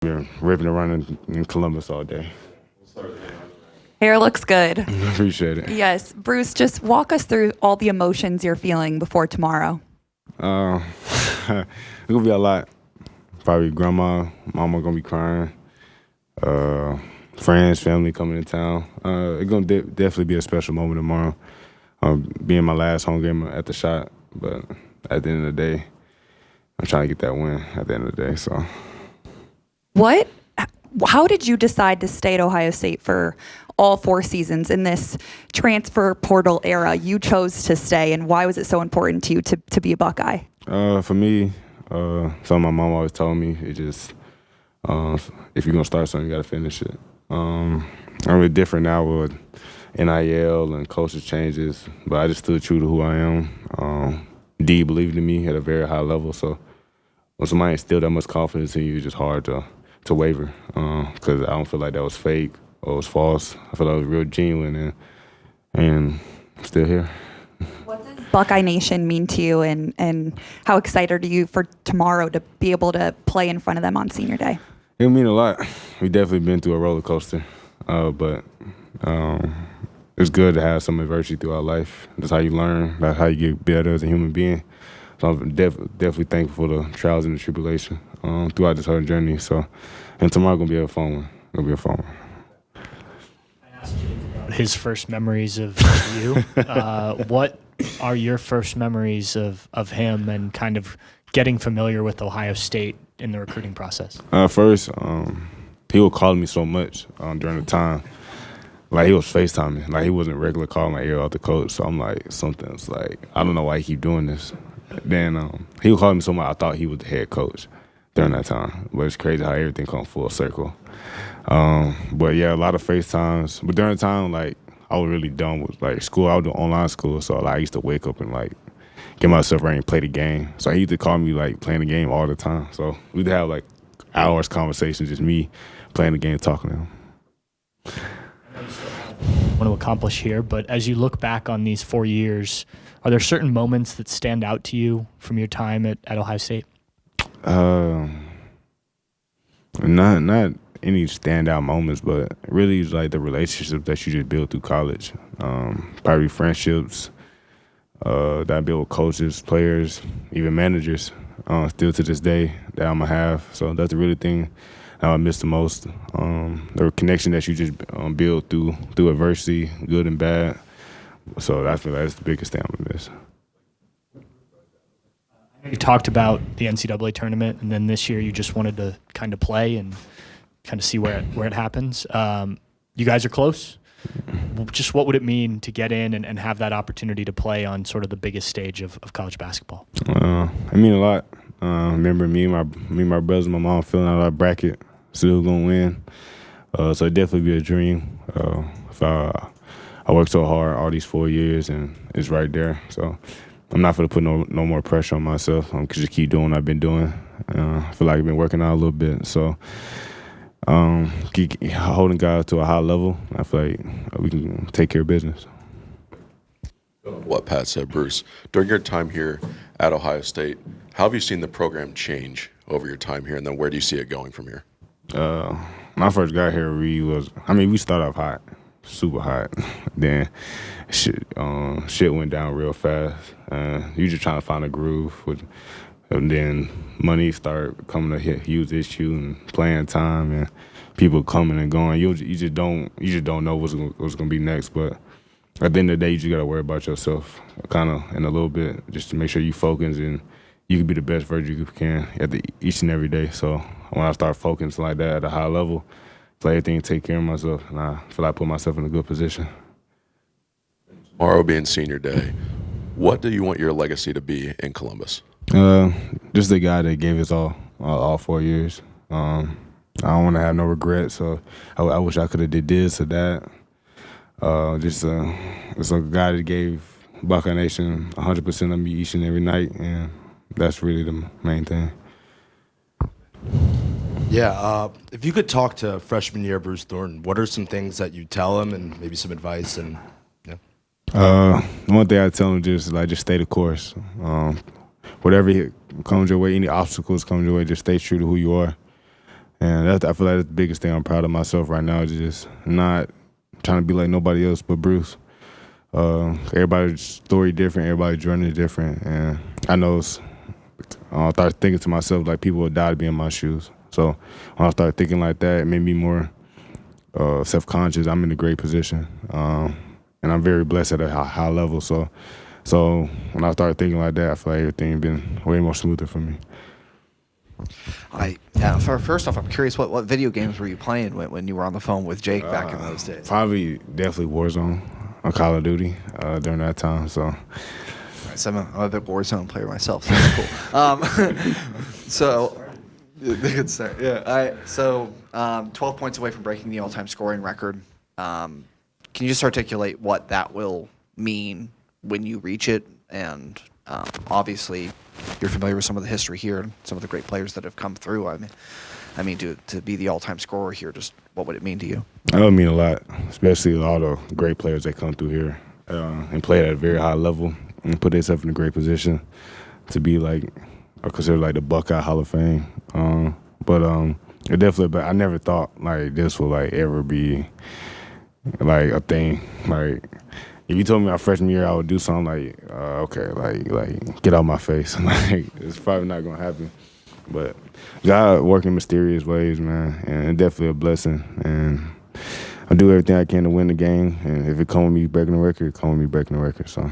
Been ripping around in Columbus all day. Hair looks good. Appreciate it. Yes. Bruce, just walk us through all the emotions you're feeling before tomorrow. It's gonna be a lot. Probably grandma, mama gonna be crying. Friends, family coming in town. It's gonna definitely be a special moment tomorrow. Being my last home game at the shot, but at the end of the day, I'm trying to get that win at the end of the day. So, how did you decide to stay at Ohio State for all 4 seasons in this transfer portal era? You chose to stay, and why was it so important to you to be a Buckeye? For me, something my mom always told me, it just if you're gonna start something, you gotta finish it. I'm really different now with NIL and culture changes, but I just stood true to who I am. D believed in me at a very high level, so when somebody instilled that much confidence in you, it's just hard to waver, because I don't feel like that was fake or was false. I feel like it was real genuine, and I'm still here. What does Buckeye Nation mean to you, and how excited are you for tomorrow to be able to play in front of them on senior day? It mean a lot. We've definitely been through a roller coaster, but it's good to have some adversity throughout life. That's how you learn. That's how you get better as a human being. So I'm definitely thankful for the trials and the tribulation throughout this whole journey. So, and tomorrow gonna be a fun one. Gonna be a fun one. I asked you about his first memories of you. What are your first memories of him and kind of getting familiar with Ohio State in the recruiting process? First, he would call me so much during the time. Like, he was FaceTiming. Like, he wasn't regular calling my ear out the coach. So I'm like, something's like, I don't know why he keep doing this. Then he would call me so much I thought he was the head coach during that time. But it's crazy how everything comes full circle. But yeah, a lot of FaceTimes. But during the time, like, I was really done with like school. I was doing online school, so like, I used to wake up and like get myself ready and play the game. So he used to call me like playing the game all the time. So we'd have like hours conversations, just me playing the game, talking to him. Want to accomplish here, but as you look back on these 4 years, are there certain moments that stand out to you from your time at Ohio State? Not any standout moments, but really like the relationships that you just build through college. Probably friendships that I build with coaches, players, even managers, still to this day that I'm gonna have. So that's the really thing I miss the most. The connection that you just build through adversity, good and bad. So I feel like that's the biggest thing I'm gonna miss. You talked about the NCAA tournament, and then this year you just wanted to kind of play and kind of see where it happens. You guys are close. Just what would it mean to get in and have that opportunity to play on sort of the biggest stage of college basketball? I mean a lot. Remember me and my brothers and my mom filling out our bracket, still gonna win. So it definitely be a dream. If I worked so hard all these 4 years, and it's right there. So I'm not going to put no more pressure on myself. Just keep doing what I've been doing. I feel like I've been working out a little bit. So keep holding guys to a high level. I feel like we can take care of business. What Pat said, Bruce, during your time here at Ohio State, how have you seen the program change over your time here, and then where do you see it going from here? When I first got here, we started off hot, super hot. Then shit went down real fast. You just trying to find a groove. And then money started becoming a huge issue, and playing time and people coming and going. You just don't know what's gonna be next. But at the end of the day, you just gotta worry about yourself, kind of, in a little bit, just to make sure you focus and you can be the best version you can each and every day. So when I start focusing like that at a high level, play everything, take care of myself, and I feel like I put myself in a good position. Tomorrow being senior day, what do you want your legacy to be in Columbus? Just the guy that gave us all 4 years. I don't want to have no regrets. So I wish I could have did this or that. Just a guy that gave Buckeye Nation 100% of me each and every night, and that's really the main thing. Yeah, if you could talk to freshman year Bruce Thornton, what are some things that you tell him, and maybe some advice? And one thing I tell him just stay the course. Whatever comes your way, any obstacles come your way, just stay true to who you are, And I feel like that's the biggest thing I'm proud of myself right now, is just not trying to be like nobody else but Bruce. Everybody's story different, everybody's journey is different. And I know I started thinking to myself, like, people would die to be in my shoes. So when I started thinking like that, it made me more self-conscious. I'm in a great position. And I'm very blessed at a high level. So when I started thinking like that, I feel like everything been way more smoother for me. First off, I'm curious, what video games were you playing when you were on the phone with Jake back in those days? Probably definitely Warzone on Call of Duty during that time. So I'm a big Warzone player myself, so that's cool. Good start. Yeah. 12 points away from breaking the all-time scoring record. Can you just articulate what that will mean when you reach it? And obviously, you're familiar with some of the history here and some of the great players that have come through. I mean, to be the all-time scorer here, just what would it mean to you? That would mean a lot, especially all the great players that come through here and play at a very high level and put themselves in a great position to be like, or considered like the Buckeye Hall of Fame. It definitely, but I never thought like this would like ever be like a thing. Like, if you told me my freshman year I would do something like, okay, like get out my face. Like, it's probably not gonna happen. But God working in mysterious ways, man, and it's definitely a blessing. And I do everything I can to win the game. And if it come with me breaking the record, it come with me breaking the record. So.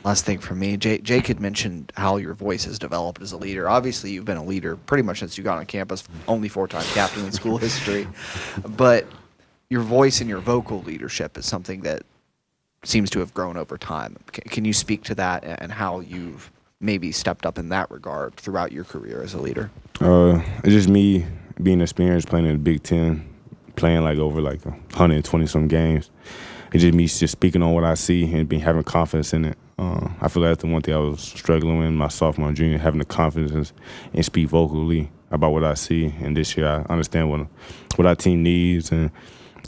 Last thing for me, Jake had mentioned how your voice has developed as a leader. Obviously, you've been a leader pretty much since you got on campus, only 4-time captain in school history. But your voice and your vocal leadership is something that seems to have grown over time. Can you speak to that and how you've maybe stepped up in that regard throughout your career as a leader? It's just me being experienced playing in the Big Ten, playing like over like 120-some games. It's just me just speaking on what I see and having confidence in it. I feel like that's the one thing I was struggling with in my sophomore and junior, having the confidence and speak vocally about what I see. And this year I understand what our team needs and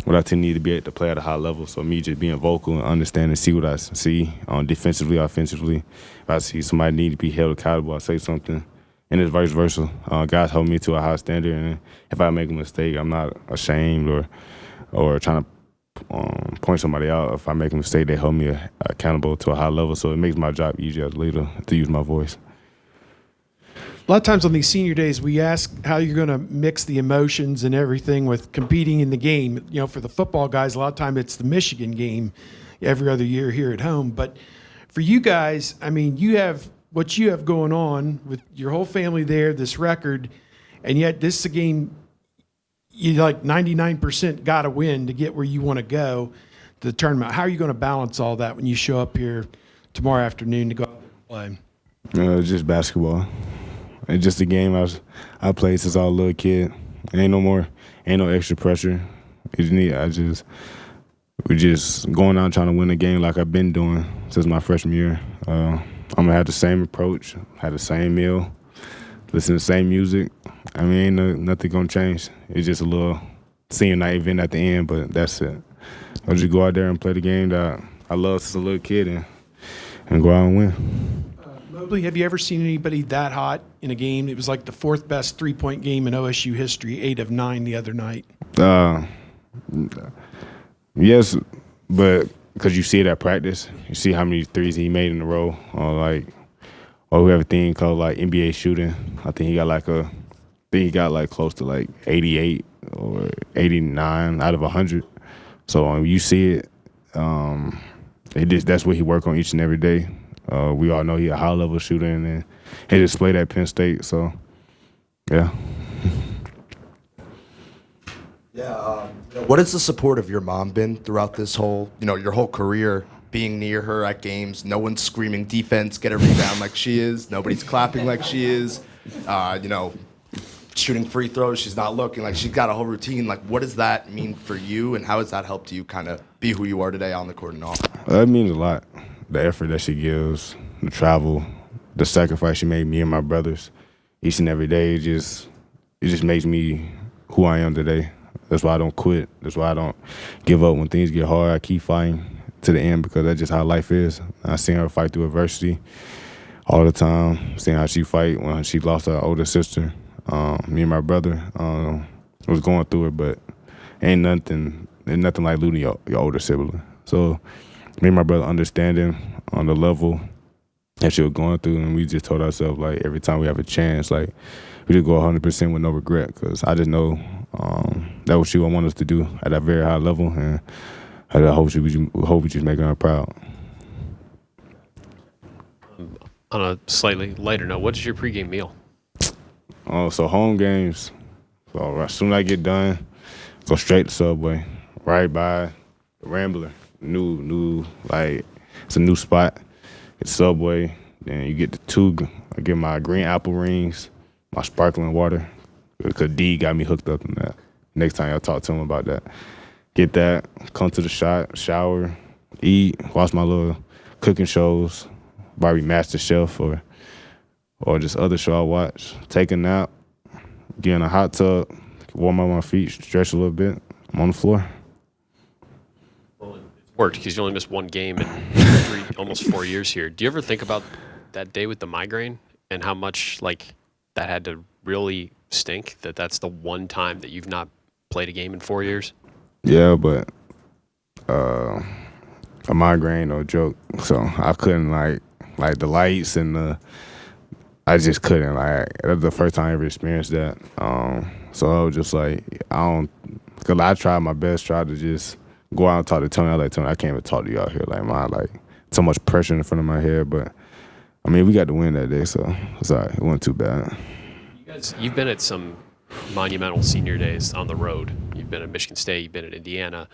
what our team needs to be able to play at a high level. So me just being vocal and understanding, see what I see defensively, offensively. If I see somebody need to be held accountable, I say something. And it's vice versa. Guys hold me to a high standard, and if I make a mistake, I'm not ashamed or trying to point somebody out. If I make a mistake, they hold me accountable to a high level. So it makes my job easier as a leader to use my voice. A lot of times on these senior days, we ask how you're going to mix the emotions and everything with competing in the game. You know, for the football guys, a lot of time it's the Michigan game every other year here at home. But for you guys, I mean, you have what you have going on with your whole family there, this record, and yet this is a game you like 99% got to win to get where you want to go to the tournament. How are you going to balance all that when you show up here tomorrow afternoon to go out and play? It's just basketball. It's just a game I played since I was a little kid. Ain't no extra pressure. We're just going out trying to win a game like I've been doing since my freshman year. I'm gonna have the same approach, have the same meal, listen to the same music. I mean, ain't nothing gonna change. It's just a little senior night event at the end, but that's it. I'll just go out there and play the game that I love since a little kid and go out and win. Mobley, have you ever seen anybody that hot in a game? It was like the fourth best three-point game in OSU history, 8 of 9 the other night. Yes, but because you see it at practice, you see how many threes he made in a row, or we have a thing called like NBA shooting. I think he got like close to like 88 or 89 out of 100. So you see it, that's what he work on each and every day. We all know he a high level shooter, and he displayed at Penn State. So, yeah. What has the support of your mom been throughout this whole, your whole career, being near her at games? No one's screaming defense, get a rebound like she is. Nobody's clapping like she is. Shooting free throws, she's not looking. Like, she's got a whole routine. Like, what does that mean for you, and how has that helped you kind of be who you are today on the court and off? That means a lot. The effort that she gives, the travel, the sacrifice she made me and my brothers each and every day, it just makes me who I am today. That's why I don't quit. That's why I don't give up when things get hard. I keep fighting to the end because that's just how life is. I seen her fight through adversity all the time, seeing how she fight when she lost her older sister. Me and my brother was going through it, but ain't nothing like losing your older sibling. So me and my brother understanding on the level that she was going through, and we just told ourselves, like, every time we have a chance, like, we just go 100% with no regret, because I just know that's what she would want us to do at a very high level, and I hope we just making her proud. On a slightly lighter note, what is your pregame meal? So home games, so as soon as I get done, go straight to Subway, right by the Rambler, new like, it's a new spot. It's Subway. Then you get I get my green apple rings, my sparkling water, because D got me hooked up in that. Next time y'all talk to him about that. Get that, come to the shower, eat, watch my little cooking shows, Barbie Master Chef or just other show I watch. Take a nap, get in a hot tub, warm up my feet, stretch a little bit. I'm on the floor. Worked because you only missed one game in almost 4 years here. Do you ever think about that day with the migraine and how much like that had to really stink? That's the one time that you've not played a game in 4 years. Yeah, but a migraine, no joke. So I couldn't like the lights and I just couldn't. Like, that was the first time I ever experienced that. So I was just like, because I tried my best, tried to just go out and talk to Tony. I was like, Tony, I can't even talk to you out here. Like, like so much pressure in front of my head. But I mean, we got the win that day, so it's all right. It wasn't too bad. You've been at some monumental senior days on the road. You've been at Michigan State. You've been at Indiana.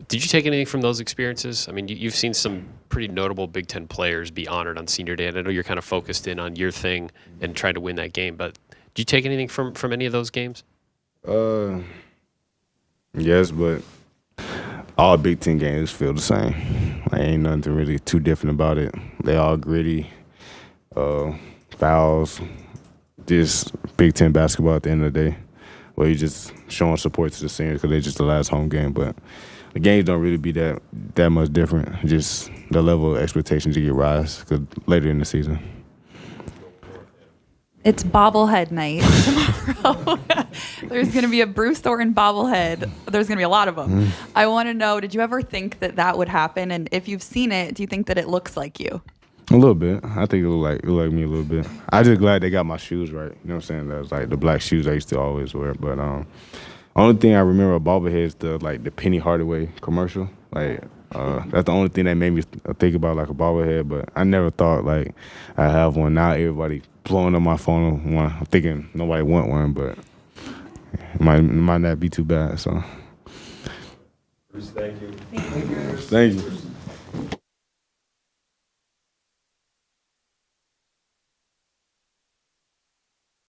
Did you take anything from those experiences? I mean, you've seen some pretty notable Big Ten players be honored on senior day, and I know you're kind of focused in on your thing and trying to win that game. But did you take anything from any of those games? Yes, but all Big Ten games feel the same. Like, ain't nothing really too different about it. They all gritty, fouls, just Big Ten basketball at the end of the day, where you just showing support to the seniors because they're just the last home game. But the games don't really be that much different. Just the level of expectations you get rise because later in the season. It's bobblehead night tomorrow. There's going to be a Bruce Thornton bobblehead. There's going to be a lot of them. I want to know, did you ever think that would happen? And if you've seen it, do you think that it looks like you? A little bit. I think it look like me a little bit. I just glad they got my shoes right. You know what I'm saying? That was like the black shoes I used to always wear. But only thing I remember about Bobblehead is the Penny Hardaway commercial. Like, that's the only thing that made me think about like a bobblehead. But I never thought like I have one. Now everybody blowing up my phone with one. I'm thinking nobody want one, but it might not be too bad. So, Bruce, thank you. Thank you.